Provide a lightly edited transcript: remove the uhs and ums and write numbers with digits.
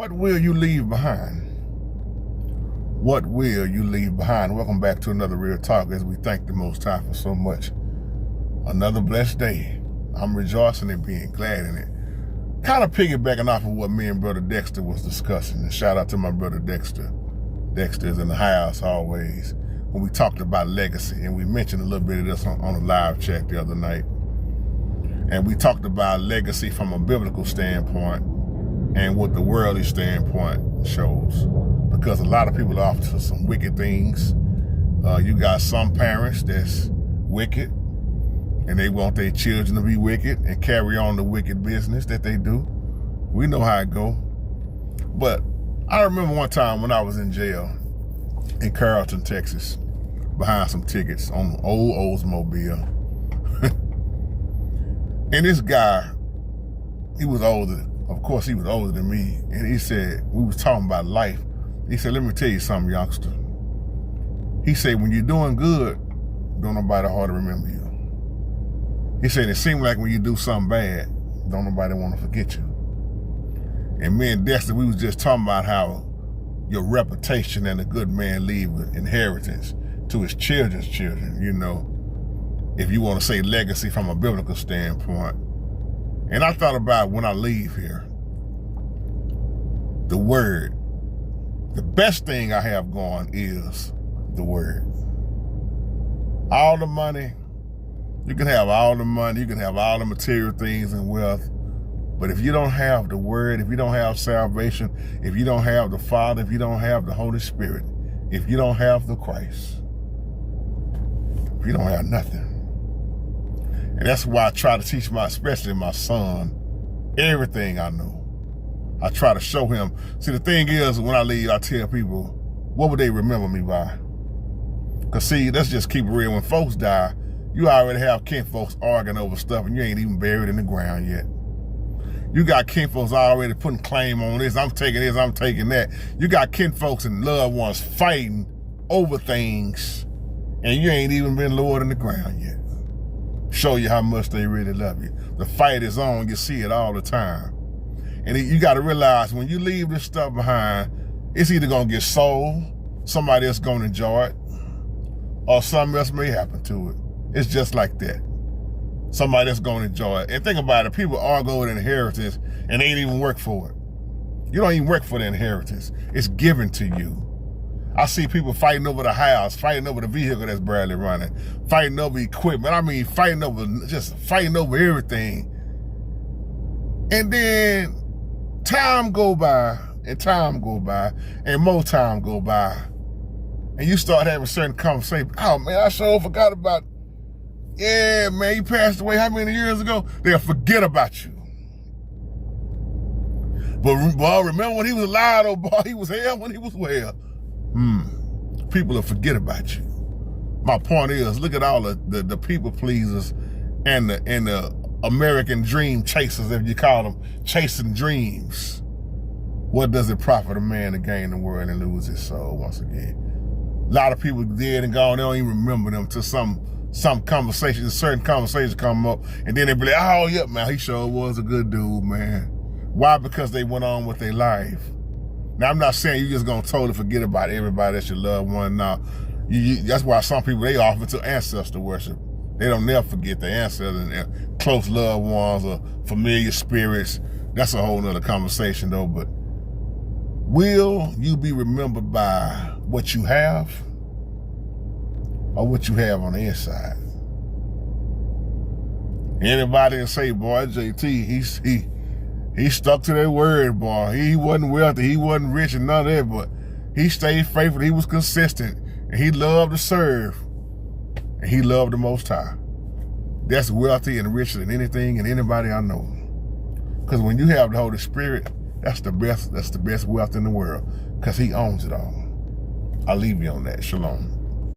What will you leave behind? What will you leave behind? Welcome back to another Real Talk as we thank the Most High for so much. Another blessed day. I'm rejoicing and being glad in it. Kind of piggybacking off of what me and Brother Dexter was discussing. And shout out to my brother Dexter. Dexter's in the house always. When we talked about legacy, and we mentioned a little bit of this on a live chat the other night. And we talked about legacy from a biblical standpoint and what the worldly standpoint shows. Because a lot of people are off to some wicked things. You got some parents that's wicked, and they want their children to be wicked and carry on the wicked business that they do. We know how it go. But I remember one time when I was in jail in Carrollton, Texas, behind some tickets on old Oldsmobile. And this guy, he was older. Of course, he was older than me. And he said, we was talking about life. He said, let me tell you something, youngster. He said, when you're doing good, don't nobody hardly remember you. He said, it seems like when you do something bad, don't nobody want to forget you. And me and Dexter, we was just talking about how your reputation and a good man leave an inheritance to his children's children, you know, if you want to say legacy from a biblical standpoint. And I thought about when I leave here, the word. The best thing I have going is the word. All the money, you can have all the money, you can have all the material things and wealth, but if you don't have the word, if you don't have salvation, if you don't have the Father, if you don't have the Holy Spirit, if you don't have the Christ, if you don't have nothing. And that's why I try to teach especially my son, everything I know. I try to show him. See, the thing is, when I leave, I tell people, what would they remember me by? Because see, let's just keep it real. When folks die, you already have kinfolks arguing over stuff and you ain't even buried in the ground yet. You got kinfolks already putting claim on this, I'm taking that. You got kinfolks and loved ones fighting over things and you ain't even been lowered in the ground yet. Show you how much they really love you. The fight is on, you see it all the time. And you got to realize when you leave this stuff behind, it's either going to get sold, somebody else going to enjoy it, or something else may happen to it. It's just like that. Somebody else going to enjoy it. And think about it, people argue over the inheritance and they ain't even work for it. You don't even work for the inheritance. It's given to you. I see people fighting over the house, fighting over the vehicle that's barely running, fighting over equipment. I mean, fighting over everything. And then time go by, and more time go by. And you start having certain conversations. Oh man, I sure forgot about, yeah, man, you passed away how many years ago? They'll forget about you. But boy, remember when he was alive, oh boy, he was here when he was well. People will forget about you. My point is, look at all the people pleasers and the American dream chasers, if you call them, chasing dreams. What does it profit a man to gain the world and lose his soul once again? A lot of people dead and gone, they don't even remember them till some conversations, certain conversations come up, and then they be like, oh yeah, man, he sure was a good dude, man. Why? Because they went on with their life. Now, I'm not saying you just gonna totally forget about everybody that's your loved one. Now, that's why some people, they offer to ancestor worship. They don't never forget their ancestors and their close loved ones or familiar spirits. That's a whole nother conversation though, but will you be remembered by what you have or what you have on the inside? Anybody can say, boy, JT, he stuck to that word, boy. He wasn't wealthy, he wasn't rich and none of that, but he stayed faithful, he was consistent, and he loved to serve, and he loved the Most High. That's wealthy and richer than anything and anybody I know. Because when you have the Holy Spirit, that's the best wealth in the world, because he owns it all. I'll leave you on that. Shalom.